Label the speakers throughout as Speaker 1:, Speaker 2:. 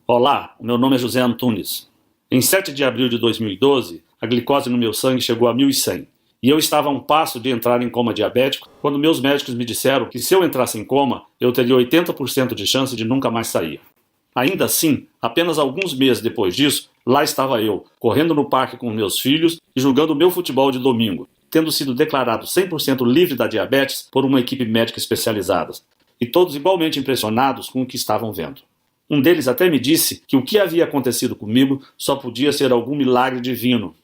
Speaker 1: Olá, o meu nome é José Antunes. Em 7 de abril de 2012, a glicose no meu sangue chegou a 1.100 e eu estava a um passo de entrar em coma diabético quando meus médicos me disseram que se eu entrasse em coma, eu teria 80% de chance de nunca mais sair. Ainda assim, apenas alguns meses depois disso, lá estava eu, correndo no parque com meus filhos e jogando o meu futebol de domingo, tendo sido declarado 100% livre da diabetes por uma equipe médica especializada, e todos igualmente impressionados com o que estavam vendo. Um deles até me disse que o que havia acontecido comigo só podia ser algum milagre divino.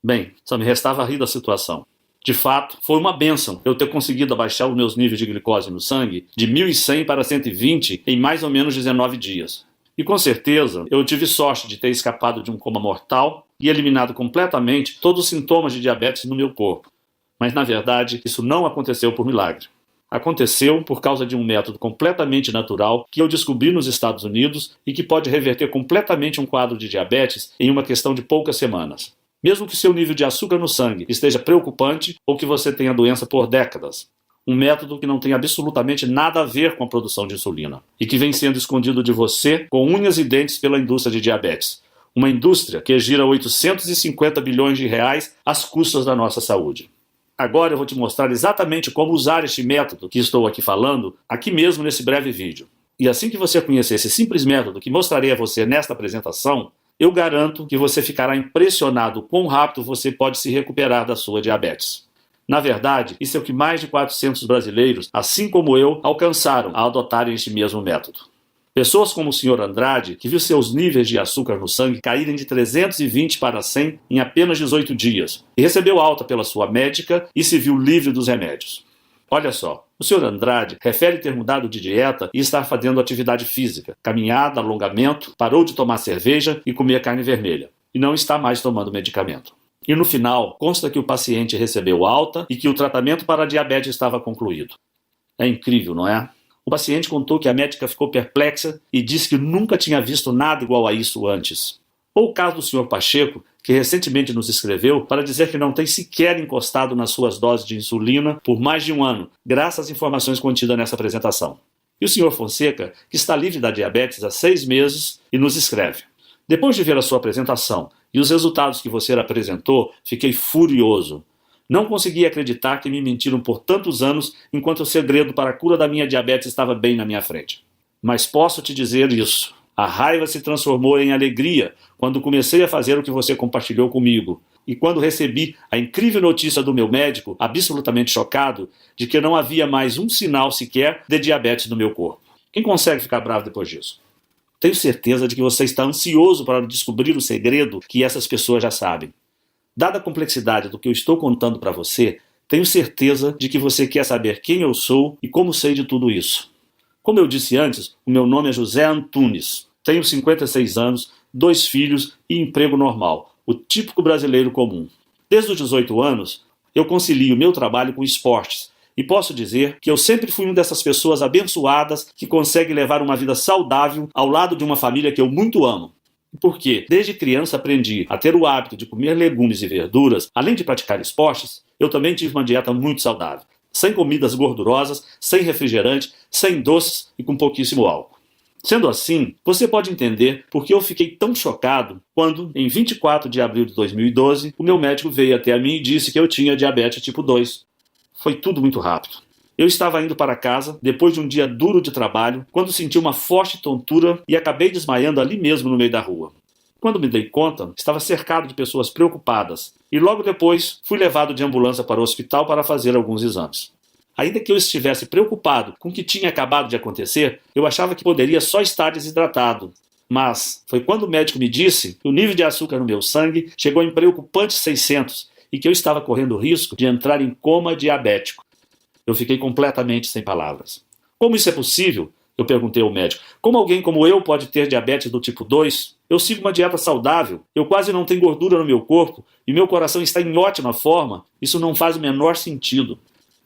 Speaker 1: Bem, só me restava rir da situação. De fato, foi uma bênção eu ter conseguido abaixar os meus níveis de glicose no sangue de 1.100 para 120 em mais ou menos 19 dias. E com certeza, eu tive sorte de ter escapado de um coma mortal e eliminado completamente todos os sintomas de diabetes no meu corpo. Mas, na verdade, isso não aconteceu por milagre. Aconteceu por causa de um método completamente natural que eu descobri nos Estados Unidos e que pode reverter completamente um quadro de diabetes em uma questão de poucas semanas. Mesmo que seu nível de açúcar no sangue esteja preocupante ou que você tenha doença por décadas. Um método que não tem absolutamente nada a ver com a produção de insulina e que vem sendo escondido de você com unhas e dentes pela indústria de diabetes. Uma indústria que gira 850 bilhões de reais às custas da nossa saúde. Agora eu vou te mostrar exatamente como usar este método que estou aqui falando, aqui mesmo nesse breve vídeo. E assim que você conhecer esse simples método que mostrarei a você nesta apresentação, eu garanto que você ficará impressionado quão rápido você pode se recuperar da sua diabetes. Na verdade, isso é o que mais de 400 brasileiros, assim como eu, alcançaram ao adotarem este mesmo método. Pessoas como o Sr. Andrade, que viu seus níveis de açúcar no sangue caírem de 320 para 100 em apenas 18 dias, e recebeu alta pela sua médica e se viu livre dos remédios. Olha só, o Sr. Andrade refere ter mudado de dieta e estar fazendo atividade física, caminhada, alongamento, parou de tomar cerveja e comer carne vermelha, e não está mais tomando medicamento. E no final, consta que o paciente recebeu alta e que o tratamento para a diabetes estava concluído. É incrível, não é? O paciente contou que a médica ficou perplexa e disse que nunca tinha visto nada igual a isso antes. Ou o caso do Sr. Pacheco, que recentemente nos escreveu para dizer que não tem sequer encostado nas suas doses de insulina por mais de um ano, graças às informações contidas nessa apresentação. E o Sr. Fonseca, que está livre da diabetes há 6 meses e nos escreve: depois de ver a sua apresentação e os resultados que você apresentou, fiquei furioso. Não consegui acreditar que me mentiram por tantos anos enquanto o segredo para a cura da minha diabetes estava bem na minha frente. Mas posso te dizer isso. A raiva se transformou em alegria quando comecei a fazer o que você compartilhou comigo. E quando recebi a incrível notícia do meu médico, absolutamente chocado, de que não havia mais um sinal sequer de diabetes no meu corpo. Quem consegue ficar bravo depois disso? Tenho certeza de que você está ansioso para descobrir o segredo que essas pessoas já sabem. Dada a complexidade do que eu estou contando para você, tenho certeza de que você quer saber quem eu sou e como sei de tudo isso. Como eu disse antes, o meu nome é José Antunes. Tenho 56 anos, 2 filhos e emprego normal, o típico brasileiro comum. Desde os 18 anos, eu concilio meu trabalho com esportes e posso dizer que eu sempre fui uma dessas pessoas abençoadas que consegue levar uma vida saudável ao lado de uma família que eu muito amo. Porque, desde criança, aprendi a ter o hábito de comer legumes e verduras, além de praticar esportes, eu também tive uma dieta muito saudável, sem comidas gordurosas, sem refrigerante, sem doces e com pouquíssimo álcool. Sendo assim, você pode entender por que eu fiquei tão chocado quando, em 24 de abril de 2012, o meu médico veio até a mim e disse que eu tinha diabetes tipo 2. Foi tudo muito rápido. Eu estava indo para casa, depois de um dia duro de trabalho, quando senti uma forte tontura e acabei desmaiando ali mesmo no meio da rua. Quando me dei conta, estava cercado de pessoas preocupadas e logo depois fui levado de ambulância para o hospital para fazer alguns exames. Ainda que eu estivesse preocupado com o que tinha acabado de acontecer, eu achava que poderia só estar desidratado. Mas foi quando o médico me disse que o nível de açúcar no meu sangue chegou em preocupantes 600 e que eu estava correndo o risco de entrar em coma diabético. Eu fiquei completamente sem palavras. Como isso é possível? Eu perguntei ao médico. Como alguém como eu pode ter diabetes do tipo 2? Eu sigo uma dieta saudável, eu quase não tenho gordura no meu corpo e meu coração está em ótima forma. Isso não faz o menor sentido.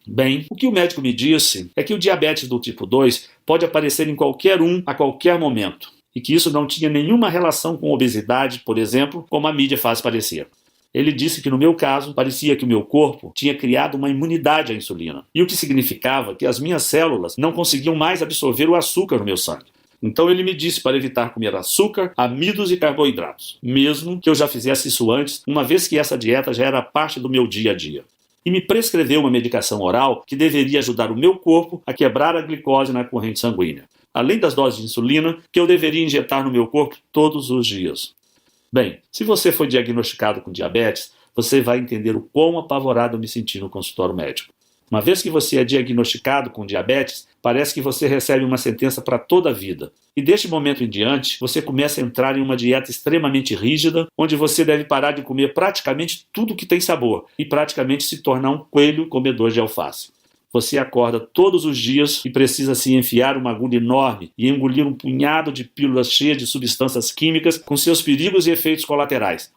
Speaker 1: Bem, o que o médico me disse é que o diabetes do tipo 2 pode aparecer em qualquer um a qualquer momento e que isso não tinha nenhuma relação com obesidade, por exemplo, como a mídia faz parecer. Ele disse que no meu caso, parecia que o meu corpo tinha criado uma imunidade à insulina, e o que significava que as minhas células não conseguiam mais absorver o açúcar no meu sangue. Então ele me disse para evitar comer açúcar, amidos e carboidratos, mesmo que eu já fizesse isso antes, uma vez que essa dieta já era parte do meu dia a dia. E me prescreveu uma medicação oral que deveria ajudar o meu corpo a quebrar a glicose na corrente sanguínea, além das doses de insulina que eu deveria injetar no meu corpo todos os dias. Bem, se você foi diagnosticado com diabetes, você vai entender o quão apavorado eu me senti no consultório médico. Uma vez que você é diagnosticado com diabetes, parece que você recebe uma sentença para toda a vida. E deste momento em diante, você começa a entrar em uma dieta extremamente rígida, onde você deve parar de comer praticamente tudo que tem sabor e praticamente se tornar um coelho comedor de alface. Você acorda todos os dias e precisa se enfiar uma agulha enorme e engolir um punhado de pílulas cheias de substâncias químicas com seus perigos e efeitos colaterais.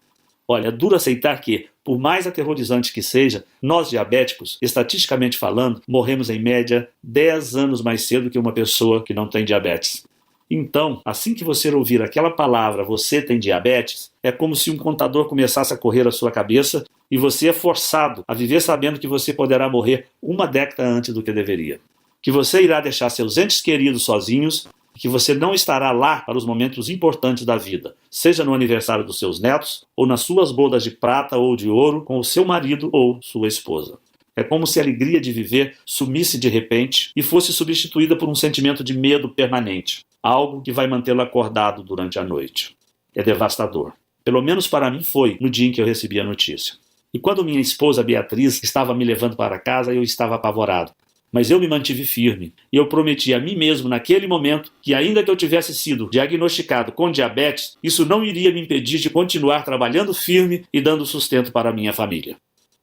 Speaker 1: Olha, é duro aceitar que, por mais aterrorizante que seja, nós diabéticos, estatisticamente falando, morremos em média 10 anos mais cedo que uma pessoa que não tem diabetes. Então, assim que você ouvir aquela palavra, você tem diabetes, é como se um contador começasse a correr à sua cabeça e você é forçado a viver sabendo que você poderá morrer uma década antes do que deveria. Que você irá deixar seus entes queridos sozinhos, que você não estará lá para os momentos importantes da vida, seja no aniversário dos seus netos, ou nas suas bodas de prata ou de ouro com o seu marido ou sua esposa. É como se a alegria de viver sumisse de repente e fosse substituída por um sentimento de medo permanente, algo que vai mantê-lo acordado durante a noite. É devastador. Pelo menos para mim foi no dia em que eu recebi a notícia. E quando minha esposa Beatriz estava me levando para casa, eu estava apavorado. Mas eu me mantive firme e eu prometi a mim mesmo naquele momento que, ainda que eu tivesse sido diagnosticado com diabetes, isso não iria me impedir de continuar trabalhando firme e dando sustento para a minha família.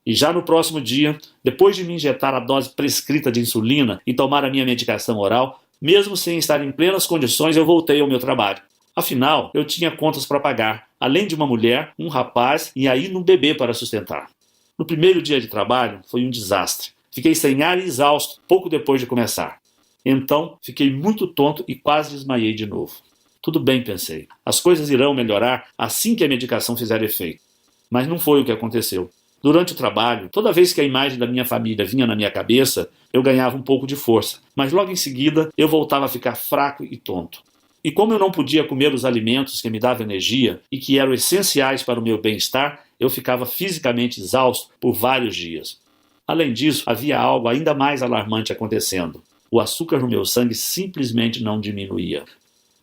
Speaker 1: E já no próximo dia, depois de me injetar a dose prescrita de insulina e tomar a minha medicação oral, mesmo sem estar em plenas condições, eu voltei ao meu trabalho. Afinal, eu tinha contas para pagar, além de uma mulher, um rapaz e ainda um bebê para sustentar. No primeiro dia de trabalho, foi um desastre. Fiquei sem ar e exausto pouco depois de começar. Então, fiquei muito tonto e quase desmaiei de novo. Tudo bem, pensei. As coisas irão melhorar assim que a medicação fizer efeito. Mas não foi o que aconteceu. Durante o trabalho, toda vez que a imagem da minha família vinha na minha cabeça, eu ganhava um pouco de força. Mas logo em seguida, eu voltava a ficar fraco e tonto. E como eu não podia comer os alimentos que me davam energia e que eram essenciais para o meu bem-estar, eu ficava fisicamente exausto por vários dias. Além disso, havia algo ainda mais alarmante acontecendo. O açúcar no meu sangue simplesmente não diminuía.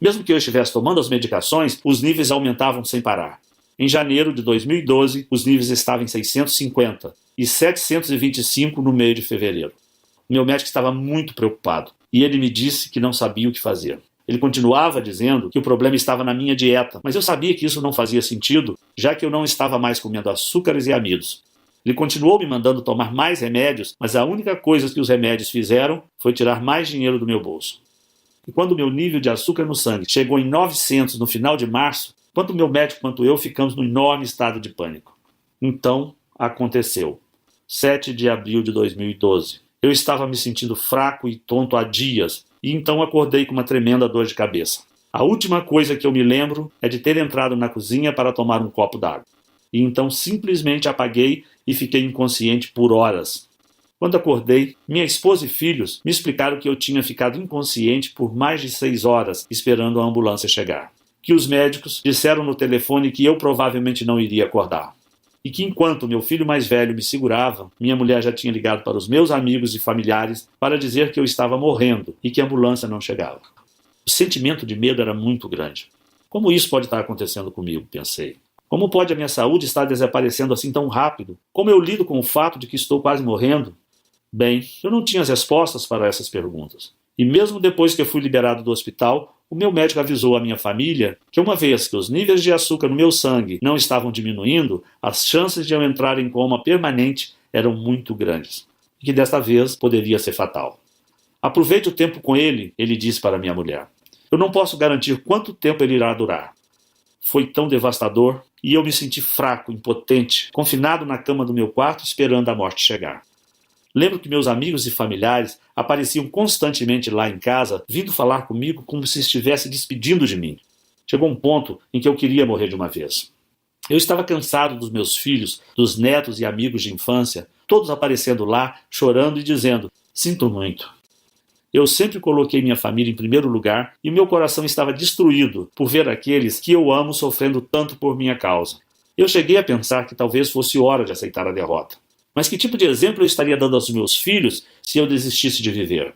Speaker 1: Mesmo que eu estivesse tomando as medicações, os níveis aumentavam sem parar. Em janeiro de 2012, os níveis estavam em 650 e 725 no meio de fevereiro. Meu médico estava muito preocupado e ele me disse que não sabia o que fazer. Ele continuava dizendo que o problema estava na minha dieta, mas eu sabia que isso não fazia sentido, já que eu não estava mais comendo açúcares e amidos. Ele continuou me mandando tomar mais remédios, mas a única coisa que os remédios fizeram foi tirar mais dinheiro do meu bolso. E quando o meu nível de açúcar no sangue chegou em 900 no final de março, tanto o meu médico quanto eu ficamos num enorme estado de pânico. Então, aconteceu. 7 de abril de 2012. Eu estava me sentindo fraco e tonto há dias, e então acordei com uma tremenda dor de cabeça. A última coisa que eu me lembro é de ter entrado na cozinha para tomar um copo d'água. E então simplesmente apaguei e fiquei inconsciente por horas. Quando acordei, minha esposa e filhos me explicaram que eu tinha ficado inconsciente por mais de 6 horas esperando a ambulância chegar. Que os médicos disseram no telefone que eu provavelmente não iria acordar. E que enquanto meu filho mais velho me segurava, minha mulher já tinha ligado para os meus amigos e familiares para dizer que eu estava morrendo e que a ambulância não chegava. O sentimento de medo era muito grande. Como isso pode estar acontecendo comigo, pensei. Como pode a minha saúde estar desaparecendo assim tão rápido? Como eu lido com o fato de que estou quase morrendo? Bem, eu não tinha as respostas para essas perguntas. E mesmo depois que eu fui liberado do hospital, o meu médico avisou a minha família que uma vez que os níveis de açúcar no meu sangue não estavam diminuindo, as chances de eu entrar em coma permanente eram muito grandes. E que desta vez poderia ser fatal. Aproveite o tempo com ele disse para minha mulher. Eu não posso garantir quanto tempo ele irá durar. Foi tão devastador e eu me senti fraco, impotente, confinado na cama do meu quarto esperando a morte chegar. Lembro que meus amigos e familiares apareciam constantemente lá em casa, vindo falar comigo como se estivesse despedindo de mim. Chegou um ponto em que eu queria morrer de uma vez. Eu estava cansado dos meus filhos, dos netos e amigos de infância, todos aparecendo lá, chorando e dizendo, sinto muito. Eu sempre coloquei minha família em primeiro lugar e meu coração estava destruído por ver aqueles que eu amo sofrendo tanto por minha causa. Eu cheguei a pensar que talvez fosse hora de aceitar a derrota. Mas que tipo de exemplo eu estaria dando aos meus filhos se eu desistisse de viver?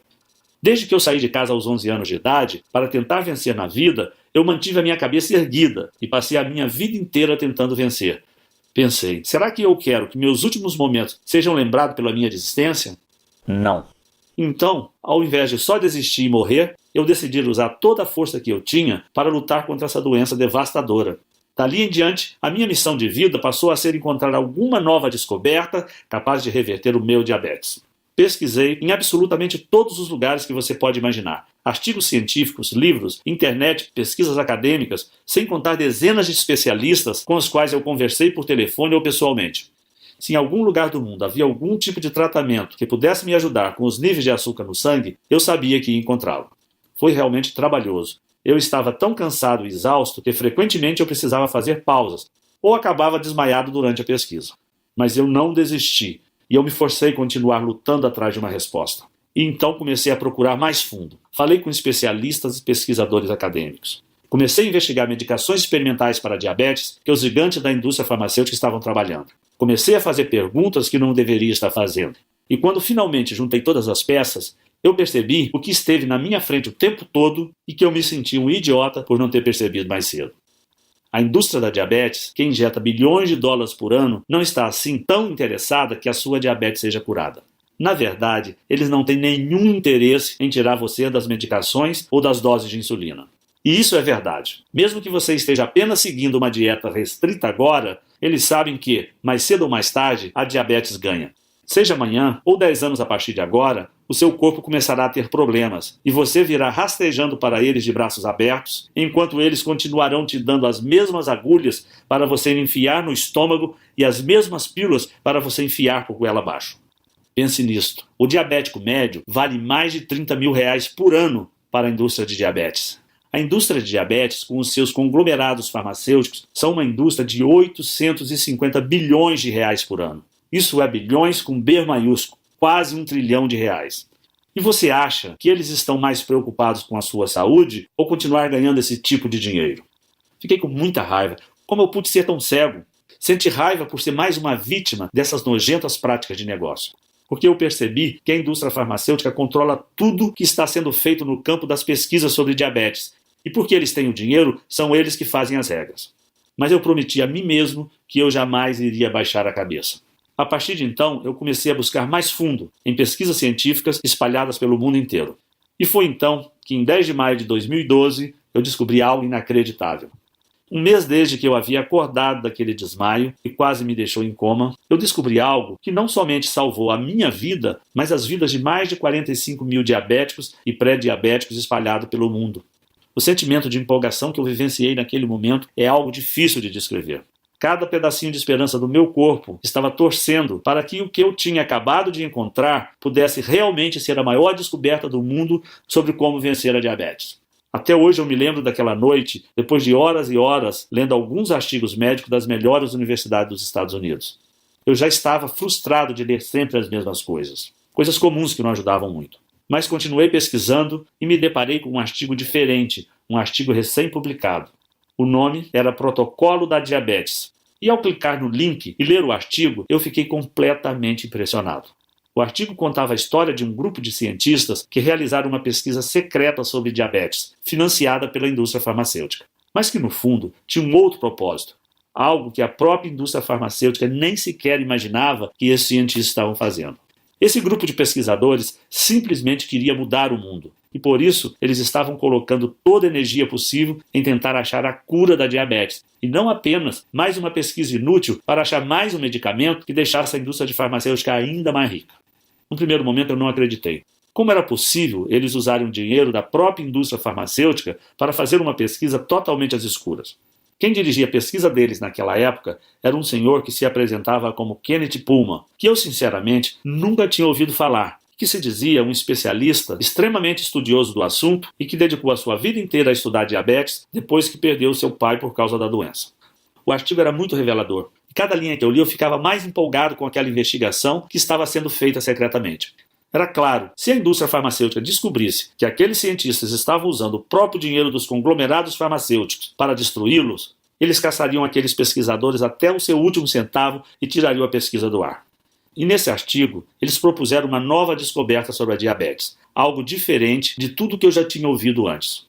Speaker 1: Desde que eu saí de casa aos 11 anos de idade, para tentar vencer na vida, eu mantive a minha cabeça erguida e passei a minha vida inteira tentando vencer. Pensei, será que eu quero que meus últimos momentos sejam lembrados pela minha desistência?
Speaker 2: Não.
Speaker 1: Então, ao invés de só desistir e morrer, eu decidi usar toda a força que eu tinha para lutar contra essa doença devastadora. Dali em diante, a minha missão de vida passou a ser encontrar alguma nova descoberta capaz de reverter o meu diabetes. Pesquisei em absolutamente todos os lugares que você pode imaginar. Artigos científicos, livros, internet, pesquisas acadêmicas, sem contar dezenas de especialistas com os quais eu conversei por telefone ou pessoalmente. Se em algum lugar do mundo havia algum tipo de tratamento que pudesse me ajudar com os níveis de açúcar no sangue, eu sabia que ia encontrá-lo. Foi realmente trabalhoso. Eu estava tão cansado e exausto que frequentemente eu precisava fazer pausas, ou acabava desmaiado durante a pesquisa. Mas eu não desisti, e eu me forcei a continuar lutando atrás de uma resposta. E então comecei a procurar mais fundo. Falei com especialistas e pesquisadores acadêmicos. Comecei a investigar medicações experimentais para diabetes que os gigantes da indústria farmacêutica estavam trabalhando. Comecei a fazer perguntas que não deveria estar fazendo. E quando finalmente juntei todas as peças, eu percebi o que esteve na minha frente o tempo todo e que eu me senti um idiota por não ter percebido mais cedo. A indústria da diabetes, que injeta bilhões de dólares por ano, não está assim tão interessada que a sua diabetes seja curada. Na verdade, eles não têm nenhum interesse em tirar você das medicações ou das doses de insulina. E isso é verdade. Mesmo que você esteja apenas seguindo uma dieta restrita agora, eles sabem que, mais cedo ou mais tarde, a diabetes ganha. Seja amanhã ou 10 anos a partir de agora, o seu corpo começará a ter problemas e você virá rastejando para eles de braços abertos, enquanto eles continuarão te dando as mesmas agulhas para você enfiar no estômago e as mesmas pílulas para você enfiar por goela abaixo. Pense nisto. O diabético médio vale mais de R$30 mil por ano para a indústria de diabetes. A indústria de diabetes, com os seus conglomerados farmacêuticos, são uma indústria de 850 bilhões de reais por ano. Isso é bilhões com B maiúsculo, quase R$1 trilhão. E você acha que eles estão mais preocupados com a sua saúde ou continuar ganhando esse tipo de dinheiro? Fiquei com muita raiva. Como eu pude ser tão cego? Senti raiva por ser mais uma vítima dessas nojentas práticas de negócio. Porque eu percebi que a indústria farmacêutica controla tudo que está sendo feito no campo das pesquisas sobre diabetes. E porque eles têm o dinheiro, são eles que fazem as regras. Mas eu prometi a mim mesmo que eu jamais iria baixar a cabeça. A partir de então, eu comecei a buscar mais fundo em pesquisas científicas espalhadas pelo mundo inteiro. E foi então que, em 10 de maio de 2012, eu descobri algo inacreditável. Um mês desde que eu havia acordado daquele desmaio e quase me deixou em coma, eu descobri algo que não somente salvou a minha vida, mas as vidas de mais de 45 mil diabéticos e pré-diabéticos espalhados pelo mundo. O sentimento de empolgação que eu vivenciei naquele momento é algo difícil de descrever. Cada pedacinho de esperança do meu corpo estava torcendo para que o que eu tinha acabado de encontrar pudesse realmente ser a maior descoberta do mundo sobre como vencer a diabetes. Até hoje eu me lembro daquela noite, depois de horas e horas, lendo alguns artigos médicos das melhores universidades dos Estados Unidos. Eu já estava frustrado de ler sempre as mesmas coisas. Coisas comuns que não ajudavam muito. Mas continuei pesquisando e me deparei com um artigo diferente, um artigo recém-publicado. O nome era Protocolo da Diabetes. E ao clicar no link e ler o artigo, eu fiquei completamente impressionado. O artigo contava a história de um grupo de cientistas que realizaram uma pesquisa secreta sobre diabetes, financiada pela indústria farmacêutica. Mas que, no fundo, tinha um outro propósito. Algo que a própria indústria farmacêutica nem sequer imaginava que esses cientistas estavam fazendo. Esse grupo de pesquisadores simplesmente queria mudar o mundo. E por isso, eles estavam colocando toda a energia possível em tentar achar a cura da diabetes. E não apenas mais uma pesquisa inútil para achar mais um medicamento que deixasse a indústria de farmacêutica ainda mais rica. No primeiro momento eu não acreditei. Como era possível eles usarem o dinheiro da própria indústria farmacêutica para fazer uma pesquisa totalmente às escuras? Quem dirigia a pesquisa deles naquela época era um senhor que se apresentava como Kenneth Pullman, que eu sinceramente nunca tinha ouvido falar, que se dizia um especialista extremamente estudioso do assunto e que dedicou a sua vida inteira a estudar diabetes depois que perdeu seu pai por causa da doença. O artigo era muito revelador. Cada linha que eu li eu ficava mais empolgado com aquela investigação que estava sendo feita secretamente. Era claro, se a indústria farmacêutica descobrisse que aqueles cientistas estavam usando o próprio dinheiro dos conglomerados farmacêuticos para destruí-los, eles caçariam aqueles pesquisadores até o seu último centavo e tirariam a pesquisa do ar. E nesse artigo, eles propuseram uma nova descoberta sobre a diabetes, algo diferente de tudo que eu já tinha ouvido antes.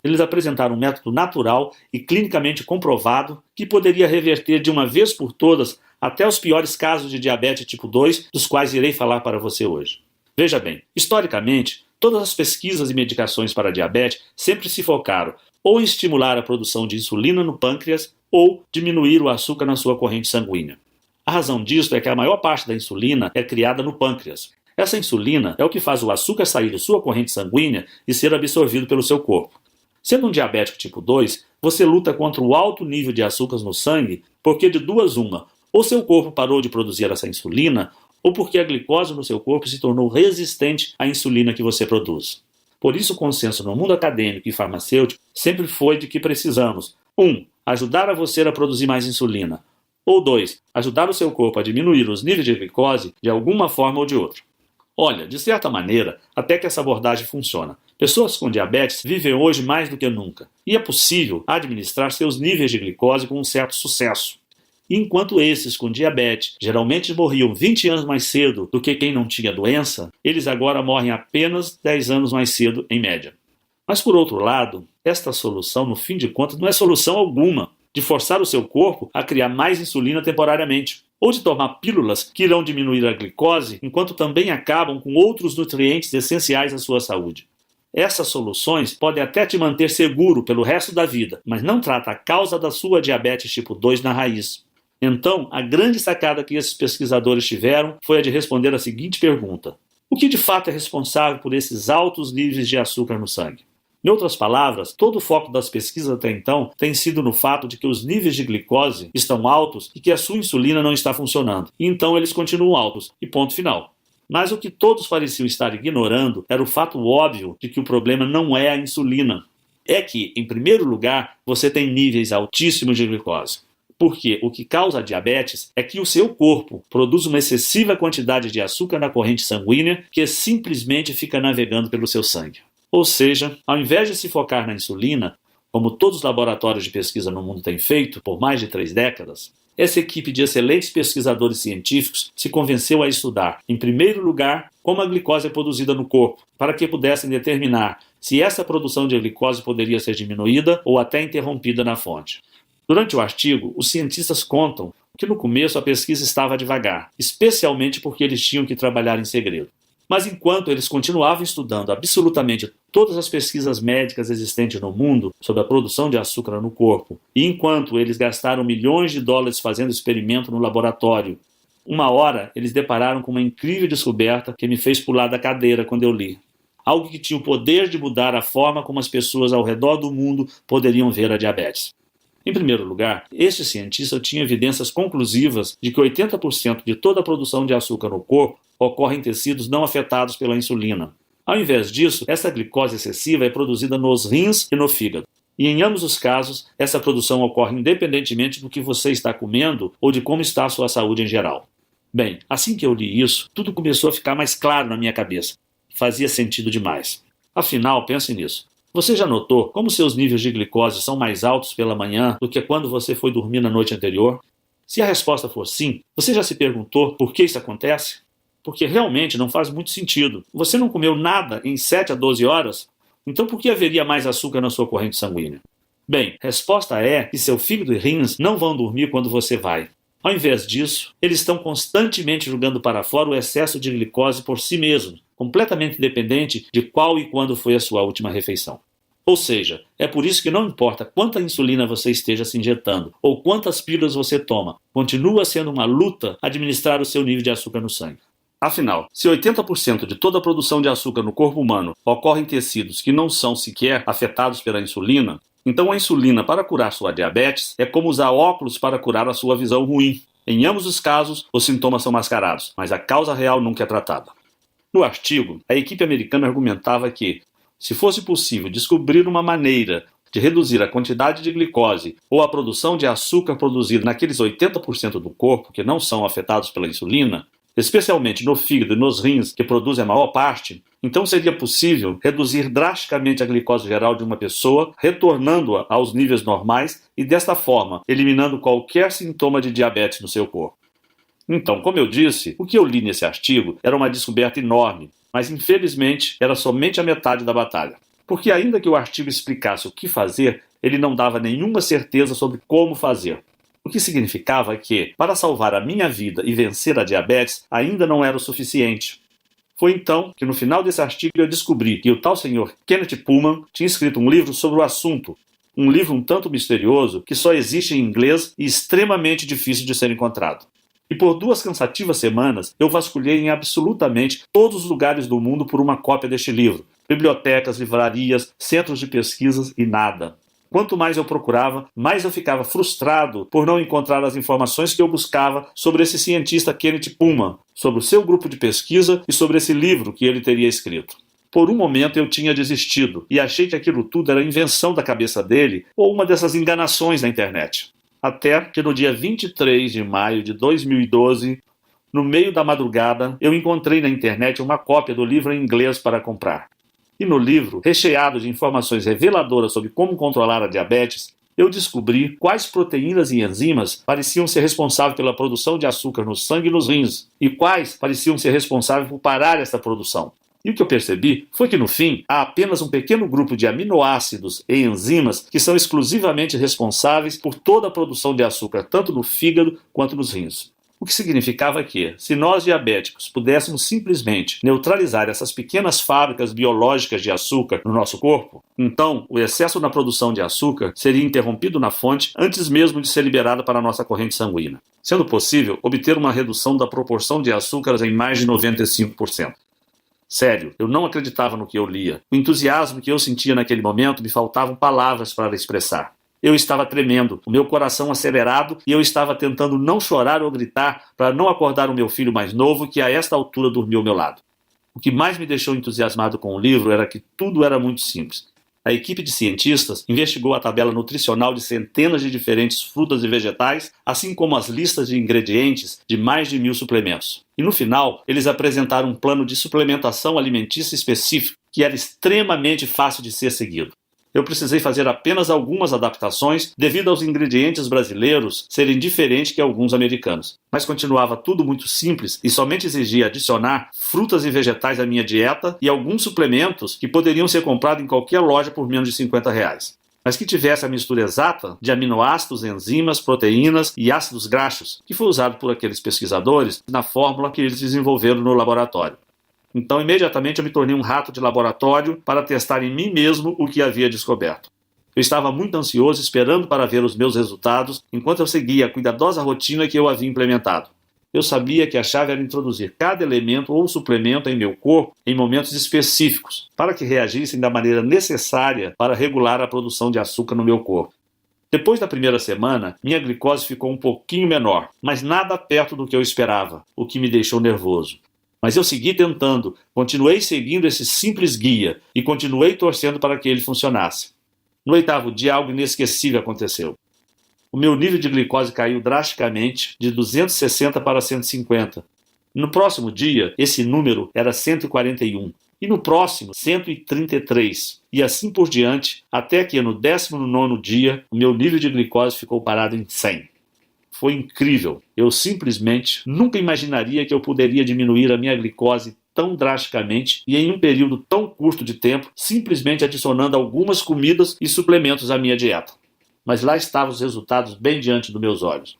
Speaker 1: Eles apresentaram um método natural e clinicamente comprovado que poderia reverter de uma vez por todas até os piores casos de diabetes tipo 2, dos quais irei falar para você hoje. Veja bem, historicamente, todas as pesquisas e medicações para diabetes sempre se focaram ou em estimular a produção de insulina no pâncreas ou diminuir o açúcar na sua corrente sanguínea. A razão disso é que a maior parte da insulina é criada no pâncreas. Essa insulina é o que faz o açúcar sair de sua corrente sanguínea e ser absorvido pelo seu corpo. Sendo um diabético tipo 2, você luta contra o alto nível de açúcares no sangue porque de duas uma, ou seu corpo parou de produzir essa insulina, ou porque a glicose no seu corpo se tornou resistente à insulina que você produz. Por isso o consenso no mundo acadêmico e farmacêutico sempre foi de que precisamos 1. Ajudar a você a produzir mais insulina, ou 2. Ajudar o seu corpo a diminuir os níveis de glicose de alguma forma ou de outra. Olha, de certa maneira, até que essa abordagem funciona. Pessoas com diabetes vivem hoje mais do que nunca, e é possível administrar seus níveis de glicose com um certo sucesso. Enquanto esses com diabetes geralmente morriam 20 anos mais cedo do que quem não tinha doença, eles agora morrem apenas 10 anos mais cedo, em média. Mas por outro lado, esta solução, no fim de contas, não é solução alguma de forçar o seu corpo a criar mais insulina temporariamente, ou de tomar pílulas que irão diminuir a glicose, enquanto também acabam com outros nutrientes essenciais à sua saúde. Essas soluções podem até te manter seguro pelo resto da vida, mas não trata a causa da sua diabetes tipo 2 na raiz. Então, a grande sacada que esses pesquisadores tiveram foi a de responder a seguinte pergunta: o que de fato é responsável por esses altos níveis de açúcar no sangue? Em outras palavras, todo o foco das pesquisas até então tem sido no fato de que os níveis de glicose estão altos e que a sua insulina não está funcionando. E então eles continuam altos, e ponto final. Mas o que todos pareciam estar ignorando era o fato óbvio de que o problema não é a insulina. É que, em primeiro lugar, você tem níveis altíssimos de glicose. Porque o que causa a diabetes é que o seu corpo produz uma excessiva quantidade de açúcar na corrente sanguínea que simplesmente fica navegando pelo seu sangue. Ou seja, ao invés de se focar na insulina, como todos os laboratórios de pesquisa no mundo têm feito por mais de 3 décadas, essa equipe de excelentes pesquisadores científicos se convenceu a estudar, em primeiro lugar, como a glicose é produzida no corpo, para que pudessem determinar se essa produção de glicose poderia ser diminuída ou até interrompida na fonte. Durante o artigo, os cientistas contam que no começo a pesquisa estava devagar, especialmente porque eles tinham que trabalhar em segredo. Mas enquanto eles continuavam estudando absolutamente todas as pesquisas médicas existentes no mundo sobre a produção de açúcar no corpo, e enquanto eles gastaram milhões de dólares fazendo experimento no laboratório, uma hora eles depararam com uma incrível descoberta que me fez pular da cadeira quando eu li. Algo que tinha o poder de mudar a forma como as pessoas ao redor do mundo poderiam ver a diabetes. Em primeiro lugar, este cientista tinha evidências conclusivas de que 80% de toda a produção de açúcar no corpo ocorre em tecidos não afetados pela insulina. Ao invés disso, essa glicose excessiva é produzida nos rins e no fígado. E em ambos os casos, essa produção ocorre independentemente do que você está comendo ou de como está a sua saúde em geral. Bem, assim que eu li isso, tudo começou a ficar mais claro na minha cabeça. Fazia sentido demais. Afinal, pense nisso. Você já notou como seus níveis de glicose são mais altos pela manhã do que quando você foi dormir na noite anterior? Se a resposta for sim, você já se perguntou por que isso acontece? Porque realmente não faz muito sentido. Você não comeu nada em 7 a 12 horas? Então por que haveria mais açúcar na sua corrente sanguínea? Bem, a resposta é que seu fígado e rins não vão dormir quando você vai. Ao invés disso, eles estão constantemente jogando para fora o excesso de glicose por si mesmos, completamente independente de qual e quando foi a sua última refeição. Ou seja, é por isso que não importa quanta insulina você esteja se injetando ou quantas pílulas você toma, continua sendo uma luta administrar o seu nível de açúcar no sangue. Afinal, se 80% de toda a produção de açúcar no corpo humano ocorre em tecidos que não são sequer afetados pela insulina, então a insulina para curar sua diabetes é como usar óculos para curar a sua visão ruim. Em ambos os casos, os sintomas são mascarados, mas a causa real nunca é tratada. No artigo, a equipe americana argumentava que, se fosse possível descobrir uma maneira de reduzir a quantidade de glicose ou a produção de açúcar produzida naqueles 80% do corpo que não são afetados pela insulina, especialmente no fígado e nos rins, que produzem a maior parte, então seria possível reduzir drasticamente a glicose geral de uma pessoa, retornando-a aos níveis normais e, desta forma, eliminando qualquer sintoma de diabetes no seu corpo. Então, como eu disse, o que eu li nesse artigo era uma descoberta enorme, mas infelizmente era somente a metade da batalha. Porque ainda que o artigo explicasse o que fazer, ele não dava nenhuma certeza sobre como fazer. O que significava que, para salvar a minha vida e vencer a diabetes, ainda não era o suficiente. Foi então que no final desse artigo eu descobri que o tal senhor Kenneth Pullman tinha escrito um livro sobre o assunto, um livro um tanto misterioso que só existe em inglês e extremamente difícil de ser encontrado. E por 2 cansativas semanas eu vasculhei em absolutamente todos os lugares do mundo por uma cópia deste livro, bibliotecas, livrarias, centros de pesquisas e nada. Quanto mais eu procurava, mais eu ficava frustrado por não encontrar as informações que eu buscava sobre esse cientista Kenneth Pullman, sobre o seu grupo de pesquisa e sobre esse livro que ele teria escrito. Por um momento eu tinha desistido e achei que aquilo tudo era invenção da cabeça dele ou uma dessas enganações da internet. Até que no dia 23 de maio de 2012, no meio da madrugada, eu encontrei na internet uma cópia do livro em inglês para comprar. E no livro, recheado de informações reveladoras sobre como controlar a diabetes, eu descobri quais proteínas e enzimas pareciam ser responsáveis pela produção de açúcar no sangue e nos rins, e quais pareciam ser responsáveis por parar essa produção. E o que eu percebi foi que, no fim, há apenas um pequeno grupo de aminoácidos e enzimas que são exclusivamente responsáveis por toda a produção de açúcar, tanto no fígado quanto nos rins. O que significava que, se nós diabéticos pudéssemos simplesmente neutralizar essas pequenas fábricas biológicas de açúcar no nosso corpo, então o excesso na produção de açúcar seria interrompido na fonte antes mesmo de ser liberado para a nossa corrente sanguínea, sendo possível obter uma redução da proporção de açúcares em mais de 95%. Sério, eu não acreditava no que eu lia. O entusiasmo que eu sentia naquele momento me faltavam palavras para expressar. Eu estava tremendo, o meu coração acelerado e eu estava tentando não chorar ou gritar para não acordar o meu filho mais novo que a esta altura dormia ao meu lado. O que mais me deixou entusiasmado com o livro era que tudo era muito simples. A equipe de cientistas investigou a tabela nutricional de centenas de diferentes frutas e vegetais, assim como as listas de ingredientes de mais de 1000 suplementos. E no final, eles apresentaram um plano de suplementação alimentícia específico que era extremamente fácil de ser seguido. Eu precisei fazer apenas algumas adaptações devido aos ingredientes brasileiros serem diferentes que alguns americanos. Mas continuava tudo muito simples e somente exigia adicionar frutas e vegetais à minha dieta e alguns suplementos que poderiam ser comprados em qualquer loja por menos de R$50. Mas que tivesse a mistura exata de aminoácidos, enzimas, proteínas e ácidos graxos, que foi usado por aqueles pesquisadores na fórmula que eles desenvolveram no laboratório. Então, imediatamente eu me tornei um rato de laboratório para testar em mim mesmo o que havia descoberto. Eu estava muito ansioso esperando para ver os meus resultados enquanto eu seguia a cuidadosa rotina que eu havia implementado. Eu sabia que a chave era introduzir cada elemento ou suplemento em meu corpo em momentos específicos, para que reagissem da maneira necessária para regular a produção de açúcar no meu corpo. Depois da primeira semana, minha glicose ficou um pouquinho menor, mas nada perto do que eu esperava, o que me deixou nervoso. Mas eu segui tentando, continuei seguindo esse simples guia e continuei torcendo para que ele funcionasse. No 8º dia, algo inesquecível aconteceu. O meu nível de glicose caiu drasticamente, de 260 para 150. No próximo dia, esse número era 141. E no próximo, 133. E assim por diante, até que no 19º dia, o meu nível de glicose ficou parado em 100. Foi incrível. Eu simplesmente nunca imaginaria que eu poderia diminuir a minha glicose tão drasticamente e em um período tão curto de tempo, simplesmente adicionando algumas comidas e suplementos à minha dieta. Mas lá estavam os resultados bem diante dos meus olhos.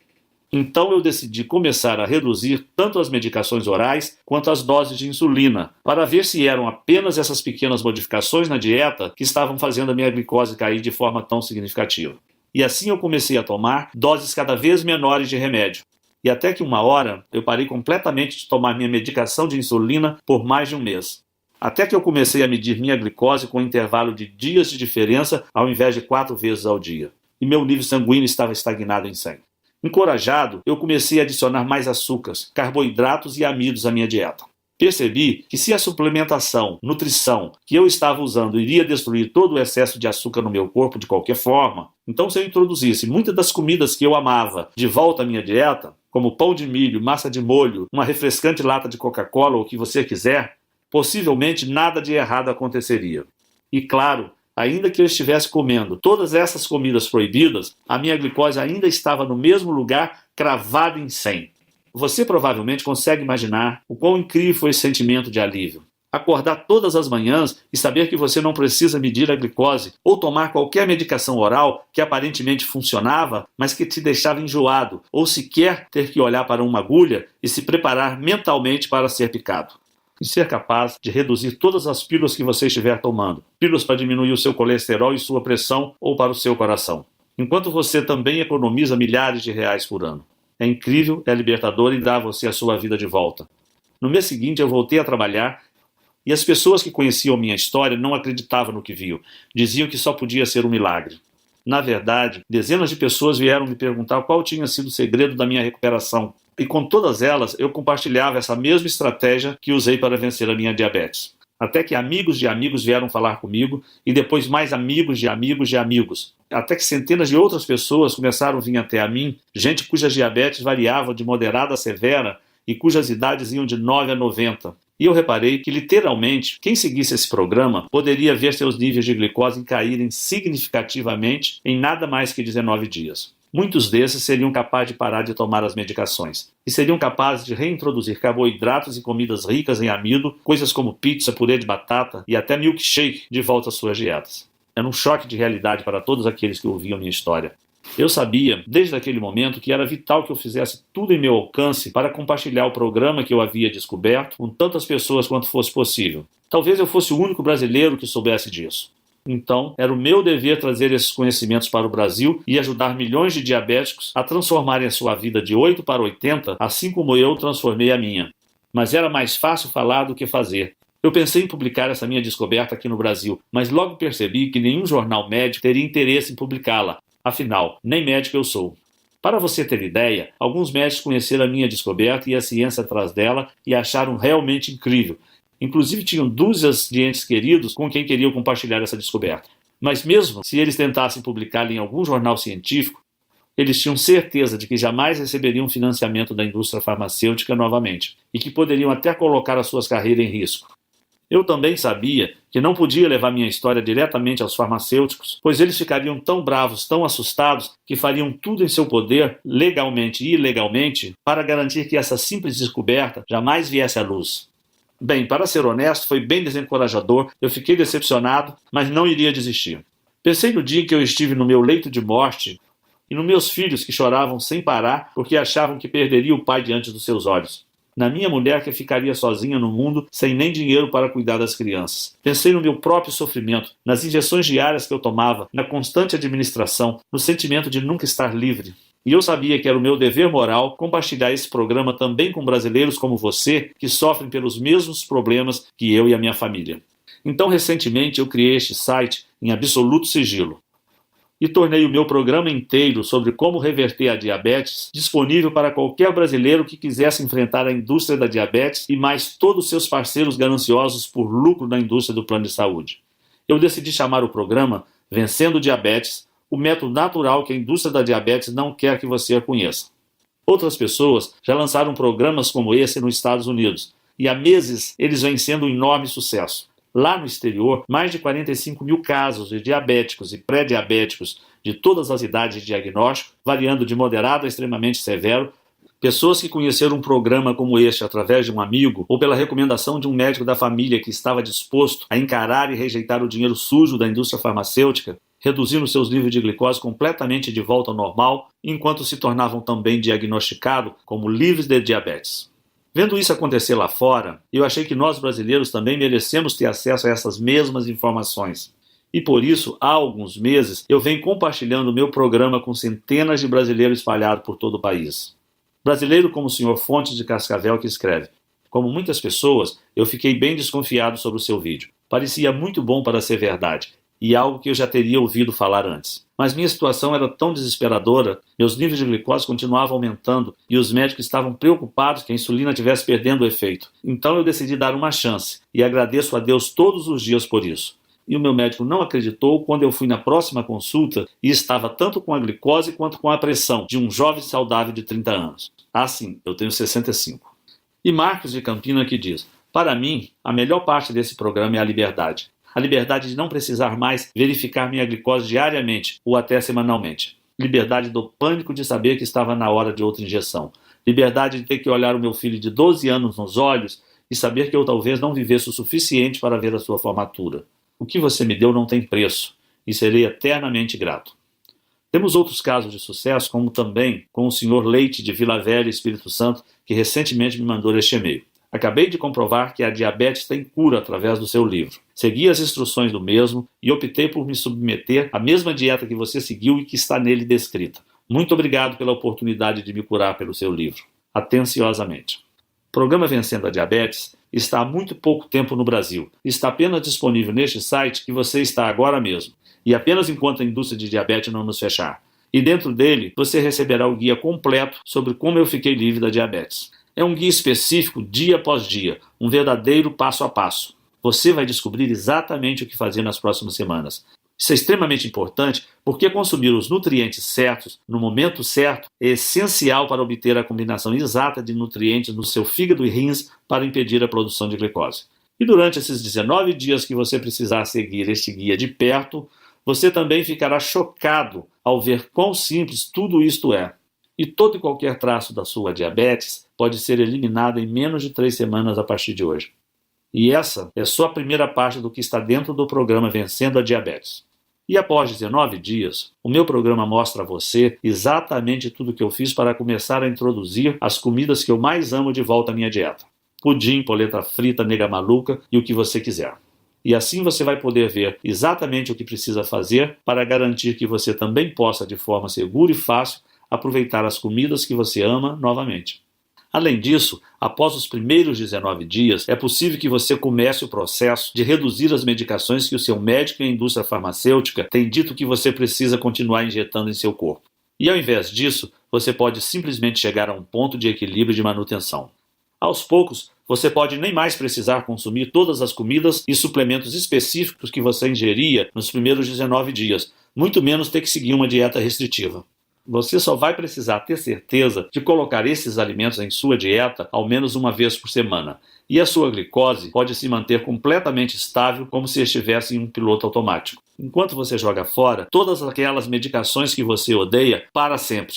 Speaker 1: Então eu decidi começar a reduzir tanto as medicações orais quanto as doses de insulina, para ver se eram apenas essas pequenas modificações na dieta que estavam fazendo a minha glicose cair de forma tão significativa. E assim eu comecei a tomar doses cada vez menores de remédio. E até que uma hora eu parei completamente de tomar minha medicação de insulina por mais de um mês. Até que eu comecei a medir minha glicose com um intervalo de dias de diferença ao invés de 4 vezes ao dia. E meu nível sanguíneo estava estagnado em 100. Encorajado, eu comecei a adicionar mais açúcares, carboidratos e amidos à minha dieta. Percebi que se a suplementação, nutrição que eu estava usando iria destruir todo o excesso de açúcar no meu corpo de qualquer forma, então se eu introduzisse muitas das comidas que eu amava de volta à minha dieta, como pão de milho, massa de molho, uma refrescante lata de Coca-Cola ou o que você quiser, possivelmente nada de errado aconteceria. E claro, ainda que eu estivesse comendo todas essas comidas proibidas, a minha glicose ainda estava no mesmo lugar, cravada em 100. Você provavelmente consegue imaginar o quão incrível foi esse sentimento de alívio. Acordar todas as manhãs e saber que você não precisa medir a glicose ou tomar qualquer medicação oral que aparentemente funcionava, mas que te deixava enjoado, ou sequer ter que olhar para uma agulha e se preparar mentalmente para ser picado. E ser capaz de reduzir todas as pílulas que você estiver tomando. Pílulas para diminuir o seu colesterol e sua pressão ou para o seu coração. Enquanto você também economiza milhares de reais por ano. É incrível, é libertador e dá a você a sua vida de volta. No mês seguinte eu voltei a trabalhar e as pessoas que conheciam minha história não acreditavam no que viam. Diziam que só podia ser um milagre. Na verdade, dezenas de pessoas vieram me perguntar qual tinha sido o segredo da minha recuperação. E com todas elas, eu compartilhava essa mesma estratégia que usei para vencer a minha diabetes. Até que amigos de amigos vieram falar comigo, e depois mais amigos de amigos de amigos. Até que centenas de outras pessoas começaram a vir até a mim, gente cujas diabetes variavam de moderada a severa e cujas idades iam de 9 a 90. E eu reparei que, literalmente, quem seguisse esse programa poderia ver seus níveis de glicose caírem significativamente em nada mais que 19 dias. Muitos desses seriam capazes de parar de tomar as medicações e seriam capazes de reintroduzir carboidratos e comidas ricas em amido, coisas como pizza, purê de batata e até milkshake de volta às suas dietas. Era um choque de realidade para todos aqueles que ouviam minha história. Eu sabia, desde aquele momento, que era vital que eu fizesse tudo em meu alcance para compartilhar o programa que eu havia descoberto com tantas pessoas quanto fosse possível. Talvez eu fosse o único brasileiro que soubesse disso. Então, era o meu dever trazer esses conhecimentos para o Brasil e ajudar milhões de diabéticos a transformarem a sua vida de 8 para 80, assim como eu transformei a minha. Mas era mais fácil falar do que fazer. Eu pensei em publicar essa minha descoberta aqui no Brasil, mas logo percebi que nenhum jornal médico teria interesse em publicá-la. Afinal, nem médico eu sou. Para você ter ideia, alguns médicos conheceram a minha descoberta e a ciência atrás dela e acharam realmente incrível. Inclusive tinham dúzias de entes queridos com quem queriam compartilhar essa descoberta. Mas mesmo se eles tentassem publicá-la em algum jornal científico, eles tinham certeza de que jamais receberiam financiamento da indústria farmacêutica novamente e que poderiam até colocar as suas carreiras em risco. Eu também sabia que não podia levar minha história diretamente aos farmacêuticos, pois eles ficariam tão bravos, tão assustados, que fariam tudo em seu poder, legalmente e ilegalmente, para garantir que essa simples descoberta jamais viesse à luz. Bem, para ser honesto, foi bem desencorajador, eu fiquei decepcionado, mas não iria desistir. Pensei no dia em que eu estive no meu leito de morte e nos meus filhos que choravam sem parar porque achavam que perderia o pai diante dos seus olhos. Na minha mulher que ficaria sozinha no mundo sem nem dinheiro para cuidar das crianças. Pensei no meu próprio sofrimento, nas injeções diárias que eu tomava, na constante administração, no sentimento de nunca estar livre. E eu sabia que era o meu dever moral compartilhar esse programa também com brasileiros como você, que sofrem pelos mesmos problemas que eu e a minha família. Então, recentemente, eu criei este site em absoluto sigilo e tornei o meu programa inteiro sobre como reverter a diabetes disponível para qualquer brasileiro que quisesse enfrentar a indústria da diabetes e mais todos os seus parceiros gananciosos por lucro na indústria do plano de saúde. Eu decidi chamar o programa Vencendo Diabetes, o método natural que a indústria da diabetes não quer que você conheça. Outras pessoas já lançaram programas como esse nos Estados Unidos, e há meses eles vêm sendo um enorme sucesso. Lá no exterior, mais de 45 mil casos de diabéticos e pré-diabéticos de todas as idades de diagnóstico, variando de moderado a extremamente severo, pessoas que conheceram um programa como este através de um amigo ou pela recomendação de um médico da família que estava disposto a encarar e rejeitar o dinheiro sujo da indústria farmacêutica, reduzindo seus níveis de glicose completamente de volta ao normal, enquanto se tornavam também diagnosticados como livres de diabetes. Vendo isso acontecer lá fora, eu achei que nós brasileiros também merecemos ter acesso a essas mesmas informações. E por isso, há alguns meses, eu venho compartilhando o meu programa com centenas de brasileiros espalhados por todo o país. Brasileiro como o Sr. Fontes de Cascavel que escreve: como muitas pessoas, eu fiquei bem desconfiado sobre o seu vídeo. Parecia muito bom para ser verdade, e algo que eu já teria ouvido falar antes. Mas minha situação era tão desesperadora, meus níveis de glicose continuavam aumentando e os médicos estavam preocupados que a insulina estivesse perdendo o efeito. Então eu decidi dar uma chance e agradeço a Deus todos os dias por isso. E o meu médico não acreditou quando eu fui na próxima consulta e estava tanto com a glicose quanto com a pressão de um jovem saudável de 30 anos. Ah, sim, eu tenho 65. E Marcos de Campina que diz: para mim, a melhor parte desse programa é a liberdade. A liberdade de não precisar mais verificar minha glicose diariamente ou até semanalmente. Liberdade do pânico de saber que estava na hora de outra injeção. Liberdade de ter que olhar o meu filho de 12 anos nos olhos e saber que eu talvez não vivesse o suficiente para ver a sua formatura. O que você me deu não tem preço e serei eternamente grato. Temos outros casos de sucesso, como também com o Sr. Leite de Vila Velha, Espírito Santo, que recentemente me mandou este e-mail. Acabei de comprovar que a diabetes tem cura através do seu livro. Segui as instruções do mesmo e optei por me submeter à mesma dieta que você seguiu e que está nele descrita. Muito obrigado pela oportunidade de me curar pelo seu livro. Atenciosamente. O programa Vencendo a Diabetes está há muito pouco tempo no Brasil. Está apenas disponível neste site que você está agora mesmo. E apenas enquanto a indústria de diabetes não nos fechar. E dentro dele, você receberá o guia completo sobre como eu fiquei livre da diabetes. É um guia específico dia após dia, um verdadeiro passo a passo. Você vai descobrir exatamente o que fazer nas próximas semanas. Isso é extremamente importante porque consumir os nutrientes certos, no momento certo, é essencial para obter a combinação exata de nutrientes no seu fígado e rins para impedir a produção de glicose. E durante esses 19 dias que você precisar seguir este guia de perto, você também ficará chocado ao ver quão simples tudo isto é. E todo e qualquer traço da sua diabetes pode ser eliminado em menos de 3 semanas a partir de hoje. E essa é só a primeira parte do que está dentro do programa Vencendo a Diabetes. E após 19 dias, o meu programa mostra a você exatamente tudo o que eu fiz para começar a introduzir as comidas que eu mais amo de volta à minha dieta. Pudim, polenta frita, nega maluca e o que você quiser. E assim você vai poder ver exatamente o que precisa fazer para garantir que você também possa, de forma segura e fácil, aproveitar as comidas que você ama novamente. Além disso, após os primeiros 19 dias, é possível que você comece o processo de reduzir as medicações que o seu médico e a indústria farmacêutica têm dito que você precisa continuar injetando em seu corpo. E ao invés disso, você pode simplesmente chegar a um ponto de equilíbrio e de manutenção. Aos poucos, você pode nem mais precisar consumir todas as comidas e suplementos específicos que você ingeria nos primeiros 19 dias, muito menos ter que seguir uma dieta restritiva. Você só vai precisar ter certeza de colocar esses alimentos em sua dieta ao menos uma vez por semana. E a sua glicose pode se manter completamente estável como se estivesse em um piloto automático. Enquanto você joga fora todas aquelas medicações que você odeia para sempre.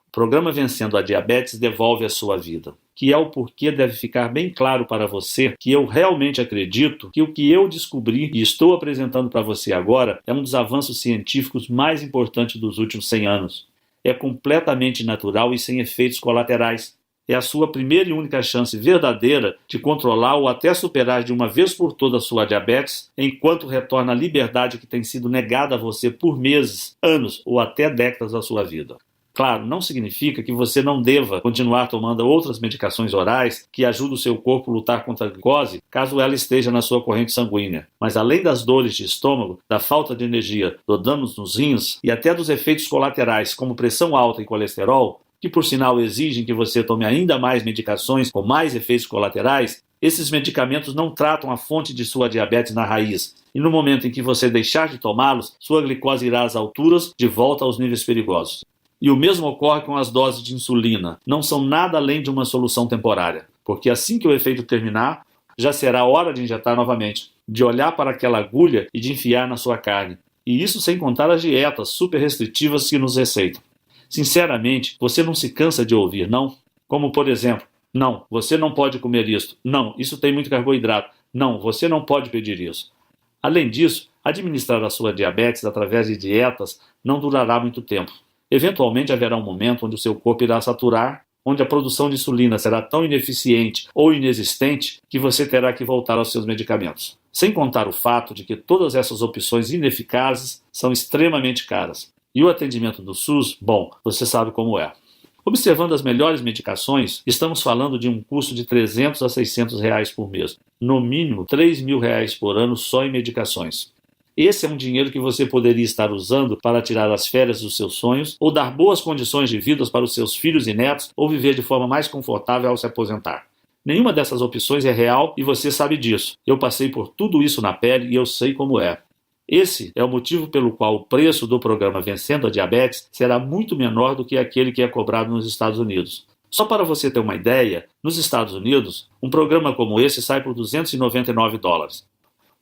Speaker 1: O programa Vencendo a Diabetes devolve a sua vida. Que é o porquê deve ficar bem claro para você que eu realmente acredito que o que eu descobri e estou apresentando para você agora é um dos avanços científicos mais importantes dos últimos 100 anos. É completamente natural e sem efeitos colaterais. É a sua primeira e única chance verdadeira de controlar ou até superar de uma vez por todas a sua diabetes, enquanto retorna a liberdade que tem sido negada a você por meses, anos ou até décadas da sua vida. Claro, não significa que você não deva continuar tomando outras medicações orais que ajudam o seu corpo a lutar contra a glicose, caso ela esteja na sua corrente sanguínea. Mas além das dores de estômago, da falta de energia, do dano nos rins e até dos efeitos colaterais, como pressão alta e colesterol, que por sinal exigem que você tome ainda mais medicações com mais efeitos colaterais, esses medicamentos não tratam a fonte de sua diabetes na raiz. E no momento em que você deixar de tomá-los, sua glicose irá às alturas, de volta aos níveis perigosos. E o mesmo ocorre com as doses de insulina. Não são nada além de uma solução temporária, porque assim que o efeito terminar, já será hora de injetar novamente, de olhar para aquela agulha e de enfiar na sua carne. E isso sem contar as dietas super restritivas que nos receitam. Sinceramente, você não se cansa de ouvir, não? Como, por exemplo, não, você não pode comer isso. Não, isso tem muito carboidrato. Não, você não pode pedir isso. Além disso, administrar a sua diabetes através de dietas não durará muito tempo. Eventualmente haverá um momento onde o seu corpo irá saturar, onde a produção de insulina será tão ineficiente ou inexistente que você terá que voltar aos seus medicamentos. Sem contar o fato de que todas essas opções ineficazes são extremamente caras. E o atendimento do SUS, bom, você sabe como é. Observando as melhores medicações, estamos falando de um custo de R$300 a R$600 por mês. No mínimo, R$3.000 por ano só em medicações. Esse é um dinheiro que você poderia estar usando para tirar as férias dos seus sonhos, ou dar boas condições de vida para os seus filhos e netos, ou viver de forma mais confortável ao se aposentar. Nenhuma dessas opções é real e você sabe disso. Eu passei por tudo isso na pele e eu sei como é. Esse é o motivo pelo qual o preço do programa Vencendo a Diabetes será muito menor do que aquele que é cobrado nos Estados Unidos. Só para você ter uma ideia, nos Estados Unidos, um programa como esse sai por $299,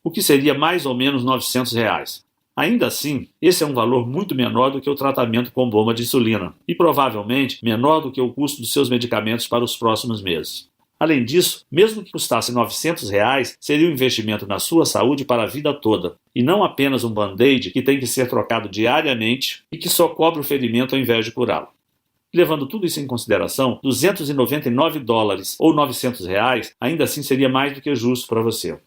Speaker 1: o que seria mais ou menos R$ 900. Ainda assim, esse é um valor muito menor do que o tratamento com bomba de insulina e provavelmente menor do que o custo dos seus medicamentos para os próximos meses. Além disso, mesmo que custasse R$ 900, seria um investimento na sua saúde para a vida toda, e não apenas um band-aid que tem que ser trocado diariamente e que só cobre o ferimento ao invés de curá-lo. Levando tudo isso em consideração, $299 ou R$ 900 ainda assim seria mais do que justo para você.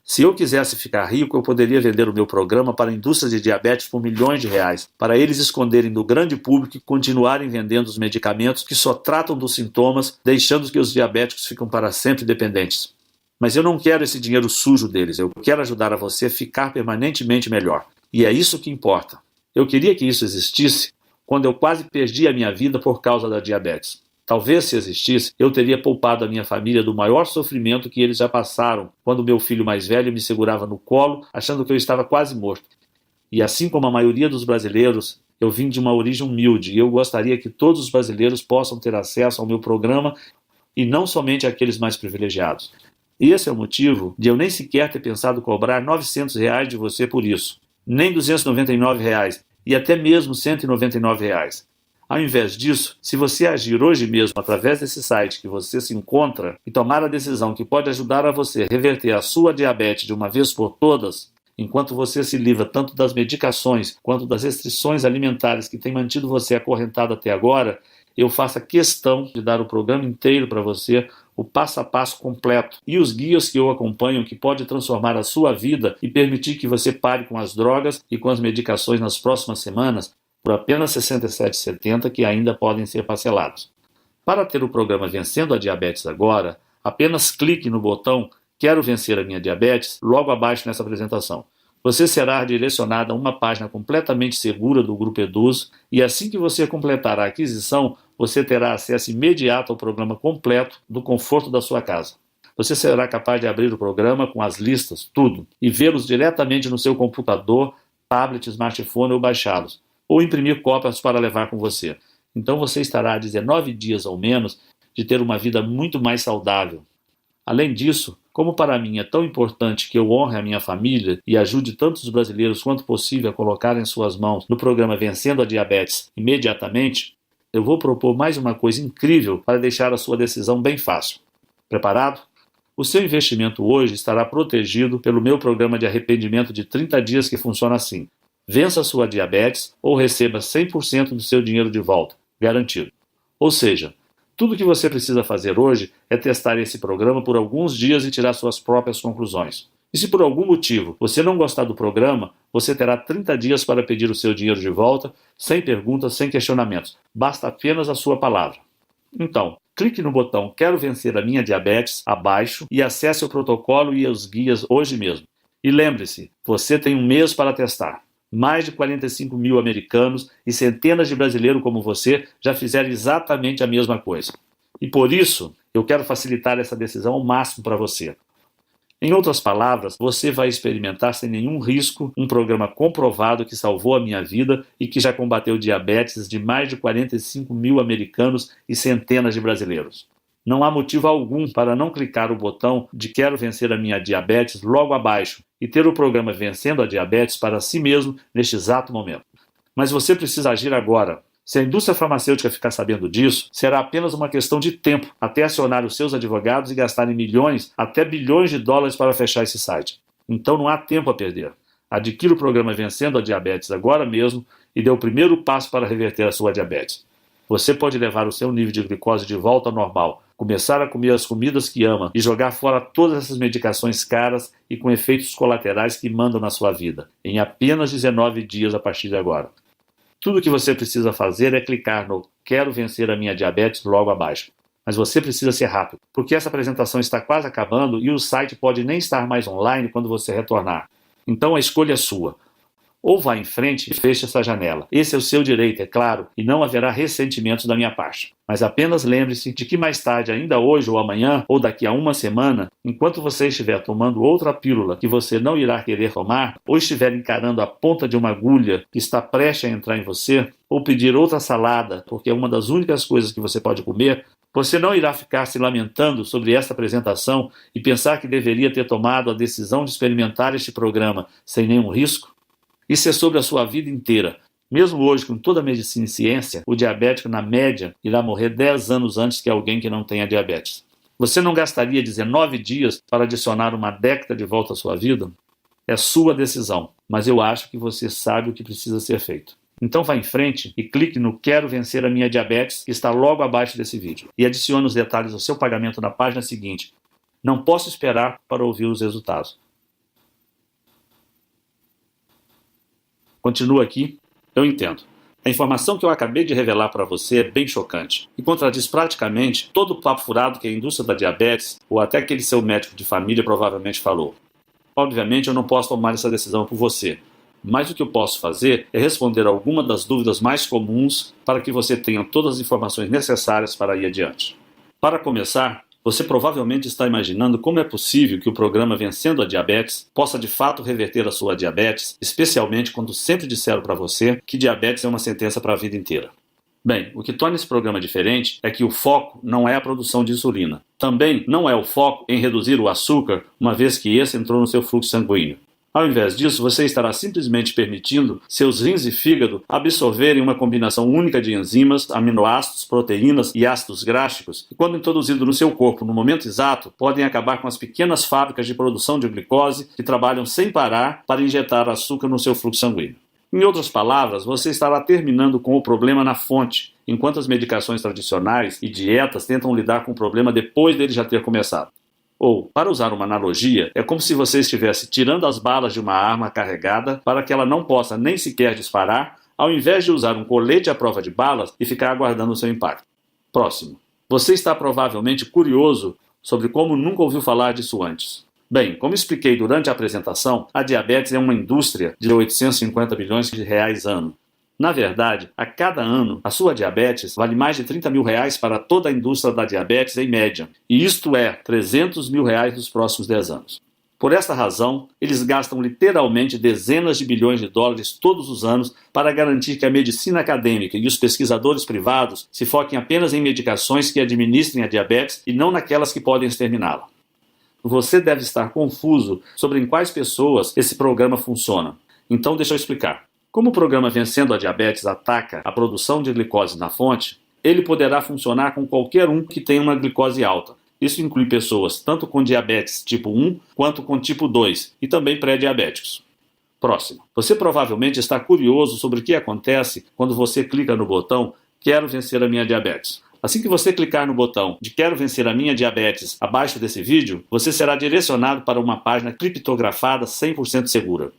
Speaker 1: Se eu quisesse ficar rico, eu poderia vender o meu programa para a indústria de diabetes por milhões de reais, para eles esconderem do grande público e continuarem vendendo os medicamentos que só tratam dos sintomas, deixando que os diabéticos ficam para sempre dependentes. Mas eu não quero esse dinheiro sujo deles, eu quero ajudar a você a ficar permanentemente melhor. E é isso que importa. Eu queria que isso existisse quando eu quase perdi a minha vida por causa da diabetes. Talvez, se existisse, eu teria poupado a minha família do maior sofrimento que eles já passaram quando meu filho mais velho me segurava no colo, achando que eu estava quase morto. E assim como a maioria dos brasileiros, eu vim de uma origem humilde e eu gostaria que todos os brasileiros possam ter acesso ao meu programa e não somente aqueles mais privilegiados. E esse é o motivo de eu nem sequer ter pensado cobrar R$ 900 de você por isso, nem R$ 299 e até mesmo R$ 199. Ao invés disso, se você agir hoje mesmo através desse site que você se encontra e tomar a decisão que pode ajudar a você a reverter a sua diabetes de uma vez por todas, enquanto você se livra tanto das medicações quanto das restrições alimentares que têm mantido você acorrentado até agora, eu faço questão de dar o programa inteiro para você, o passo a passo completo e os guias que eu acompanho que pode transformar a sua vida e permitir que você pare com as drogas e com as medicações nas próximas semanas, por apenas R$ 67,70 que ainda podem ser parcelados. Para ter o programa Vencendo a Diabetes Agora, apenas clique no botão Quero Vencer a Minha Diabetes logo abaixo nessa apresentação. Você será direcionado a uma página completamente segura do Grupo Eduz e assim que você completar a aquisição, você terá acesso imediato ao programa completo do conforto da sua casa. Você será capaz de abrir o programa com as listas, tudo, e vê-los diretamente no seu computador, tablet, smartphone ou baixá-los, ou imprimir cópias para levar com você. Então você estará a 19 dias ou menos de ter uma vida muito mais saudável. Além disso, como para mim é tão importante que eu honre a minha família e ajude tantos brasileiros quanto possível a colocar em suas mãos no programa Vencendo a Diabetes imediatamente, eu vou propor mais uma coisa incrível para deixar a sua decisão bem fácil. Preparado? O seu investimento hoje estará protegido pelo meu programa de arrependimento de 30 dias que funciona assim. Vença a sua diabetes ou receba 100% do seu dinheiro de volta, garantido. Ou seja, tudo que você precisa fazer hoje é testar esse programa por alguns dias e tirar suas próprias conclusões. E se por algum motivo você não gostar do programa, você terá 30 dias para pedir o seu dinheiro de volta, sem perguntas, sem questionamentos. Basta apenas a sua palavra. Então, clique no botão Quero Vencer a Minha Diabetes abaixo e acesse o protocolo e os guias hoje mesmo. E lembre-se, você tem um mês para testar. Mais de 45 mil americanos e centenas de brasileiros como você já fizeram exatamente a mesma coisa. E por isso, eu quero facilitar essa decisão ao máximo para você. Em outras palavras, você vai experimentar sem nenhum risco um programa comprovado que salvou a minha vida e que já combateu diabetes de mais de 45 mil americanos e centenas de brasileiros. Não há motivo algum para não clicar o botão de Quero Vencer a Minha Diabetes logo abaixo e ter o programa Vencendo a Diabetes para si mesmo neste exato momento. Mas você precisa agir agora. Se a indústria farmacêutica ficar sabendo disso, será apenas uma questão de tempo até acionar os seus advogados e gastarem milhões, até bilhões de dólares para fechar esse site. Então não há tempo a perder. Adquira o programa Vencendo a Diabetes agora mesmo e dê o primeiro passo para reverter a sua diabetes. Você pode levar o seu nível de glicose de volta ao normal, começar a comer as comidas que ama e jogar fora todas essas medicações caras e com efeitos colaterais que mandam na sua vida, em apenas 19 dias a partir de agora. Tudo o que você precisa fazer é clicar no Quero Vencer a Minha Diabetes logo abaixo. Mas você precisa ser rápido, porque essa apresentação está quase acabando e o site pode nem estar mais online quando você retornar. Então a escolha é sua. Ou vá em frente e feche essa janela. Esse é o seu direito, é claro, e não haverá ressentimentos da minha parte. Mas apenas lembre-se de que mais tarde, ainda hoje ou amanhã, ou daqui a uma semana, enquanto você estiver tomando outra pílula que você não irá querer tomar, ou estiver encarando a ponta de uma agulha que está prestes a entrar em você, ou pedir outra salada, porque é uma das únicas coisas que você pode comer, você não irá ficar se lamentando sobre esta apresentação e pensar que deveria ter tomado a decisão de experimentar este programa sem nenhum risco? Isso é sobre a sua vida inteira. Mesmo hoje, com toda a medicina e ciência, o diabético, na média, irá morrer 10 anos antes que alguém que não tenha diabetes. Você não gastaria 19 dias para adicionar uma década de volta à sua vida? É sua decisão, mas eu acho que você sabe o que precisa ser feito. Então vá em frente e clique no Quero Vencer a Minha Diabetes, que está logo abaixo desse vídeo, e adicione os detalhes do seu pagamento na página seguinte. Não posso esperar para ouvir os resultados. Continua aqui. Eu entendo. A informação que eu acabei de revelar para você é bem chocante e contradiz praticamente todo o papo furado que a indústria da diabetes ou até aquele seu médico de família provavelmente falou. Obviamente eu não posso tomar essa decisão por você, mas o que eu posso fazer é responder algumas das dúvidas mais comuns para que você tenha todas as informações necessárias para ir adiante. Para começar, você provavelmente está imaginando como é possível que o programa Vencendo a Diabetes possa de fato reverter a sua diabetes, especialmente quando sempre disseram para você que diabetes é uma sentença para a vida inteira. Bem, o que torna esse programa diferente é que o foco não é a produção de insulina. Também não é o foco em reduzir o açúcar, uma vez que esse entrou no seu fluxo sanguíneo. Ao invés disso, você estará simplesmente permitindo seus rins e fígado absorverem uma combinação única de enzimas, aminoácidos, proteínas e ácidos gráficos, que, quando introduzidos no seu corpo no momento exato, podem acabar com as pequenas fábricas de produção de glicose que trabalham sem parar para injetar açúcar no seu fluxo sanguíneo. Em outras palavras, você estará terminando com o problema na fonte, enquanto as medicações tradicionais e dietas tentam lidar com o problema depois dele já ter começado. Ou, para usar uma analogia, é como se você estivesse tirando as balas de uma arma carregada para que ela não possa nem sequer disparar, ao invés de usar um colete à prova de balas e ficar aguardando o seu impacto. Próximo. Você está provavelmente curioso sobre como nunca ouviu falar disso antes. Bem, como expliquei durante a apresentação, a diabetes é uma indústria de 850 bilhões de reais ano. Na verdade, a cada ano, a sua diabetes vale mais de 30 mil reais para toda a indústria da diabetes em média, e isto é 300 mil reais nos próximos 10 anos. Por esta razão, eles gastam literalmente dezenas de bilhões de dólares todos os anos para garantir que a medicina acadêmica e os pesquisadores privados se foquem apenas em medicações que administrem a diabetes e não naquelas que podem exterminá-la. Você deve estar confuso sobre em quais pessoas esse programa funciona. Então deixa eu explicar. Como o programa Vencendo a Diabetes ataca a produção de glicose na fonte, ele poderá funcionar com qualquer um que tenha uma glicose alta. Isso inclui pessoas tanto com diabetes tipo 1 quanto com tipo 2 e também pré-diabéticos. Próximo. Você provavelmente está curioso sobre o que acontece quando você clica no botão Quero Vencer a Minha Diabetes. Assim que você clicar no botão de Quero Vencer a Minha Diabetes abaixo desse vídeo, você será direcionado para uma página criptografada 100% segura.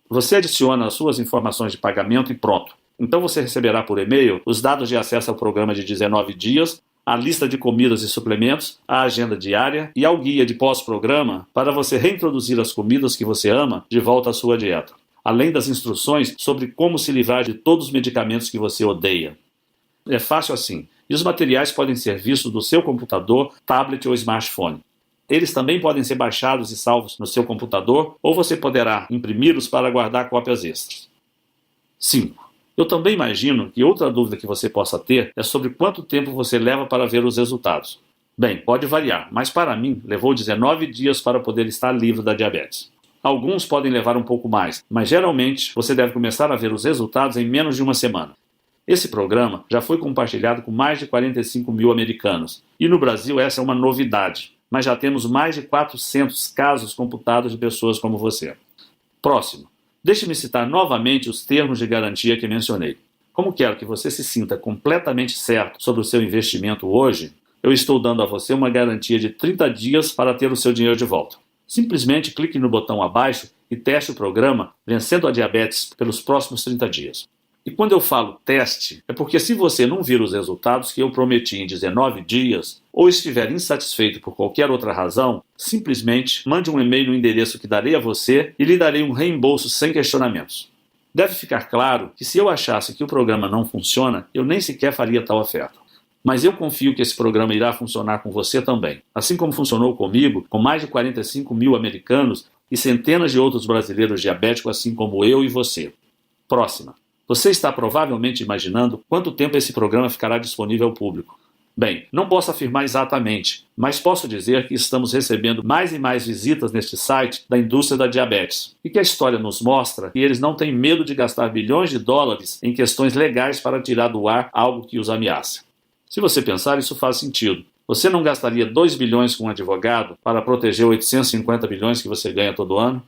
Speaker 1: Você adiciona as suas informações de pagamento e pronto. Então você receberá por e-mail os dados de acesso ao programa de 19 dias, a lista de comidas e suplementos, a agenda diária e ao guia de pós-programa para você reintroduzir as comidas que você ama de volta à sua dieta, além das instruções sobre como se livrar de todos os medicamentos que você odeia. É fácil assim, e os materiais podem ser vistos do seu computador, tablet ou smartphone. Eles também podem ser baixados e salvos no seu computador, ou você poderá imprimi-los para guardar cópias extras. 5. Eu também imagino que outra dúvida que você possa ter é sobre quanto tempo você leva para ver os resultados. Bem, pode variar, mas para mim levou 19 dias para poder estar livre da diabetes. Alguns podem levar um pouco mais, mas geralmente você deve começar a ver os resultados em menos de uma semana. Esse programa já foi compartilhado com mais de 45 mil americanos, e no Brasil essa é uma novidade. Mas já temos mais de 400 casos computados de pessoas como você. Próximo. Deixe-me citar novamente os termos de garantia que mencionei. Como quero que você se sinta completamente certo sobre o seu investimento hoje, eu estou dando a você uma garantia de 30 dias para ter o seu dinheiro de volta. Simplesmente clique no botão abaixo e teste o programa Vencendo a Diabetes pelos próximos 30 dias. E quando eu falo teste, é porque se você não vir os resultados que eu prometi em 19 dias, ou estiver insatisfeito por qualquer outra razão, simplesmente mande um e-mail no endereço que darei a você e lhe darei um reembolso sem questionamentos. Deve ficar claro que se eu achasse que o programa não funciona, eu nem sequer faria tal oferta. Mas eu confio que esse programa irá funcionar com você também. Assim como funcionou comigo, com mais de 45 mil americanos e centenas de outros brasileiros diabéticos, assim como eu e você. Próxima. Você está provavelmente imaginando quanto tempo esse programa ficará disponível ao público. Bem, não posso afirmar exatamente, mas posso dizer que estamos recebendo mais e mais visitas neste site da indústria da diabetes e que a história nos mostra que eles não têm medo de gastar bilhões de dólares em questões legais para tirar do ar algo que os ameaça. Se você pensar, isso faz sentido. Você não gastaria 2 bilhões com um advogado para proteger 850 bilhões que você ganha todo ano?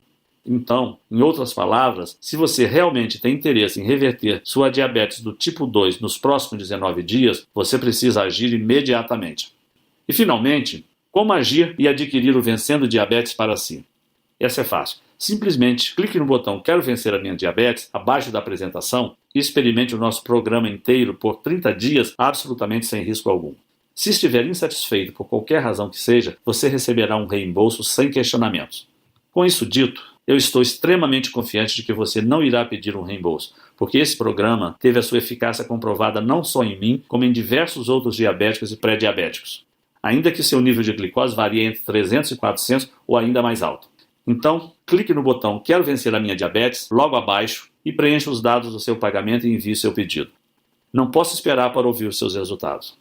Speaker 1: Então, em outras palavras, se você realmente tem interesse em reverter sua diabetes do tipo 2 nos próximos 19 dias, você precisa agir imediatamente. E, finalmente, como agir e adquirir o Vencendo Diabetes para si? Essa é fácil. Simplesmente clique no botão Quero Vencer a Minha Diabetes, abaixo da apresentação, e experimente o nosso programa inteiro por 30 dias, absolutamente sem risco algum. Se estiver insatisfeito por qualquer razão que seja, você receberá um reembolso sem questionamentos. Com isso dito, eu estou extremamente confiante de que você não irá pedir um reembolso, porque esse programa teve a sua eficácia comprovada não só em mim, como em diversos outros diabéticos e pré-diabéticos, ainda que seu nível de glicose varie entre 300 e 400 ou ainda mais alto. Então, clique no botão Quero Vencer a Minha Diabetes, logo abaixo, e preencha os dados do seu pagamento e envie seu pedido. Não posso esperar para ouvir os seus resultados.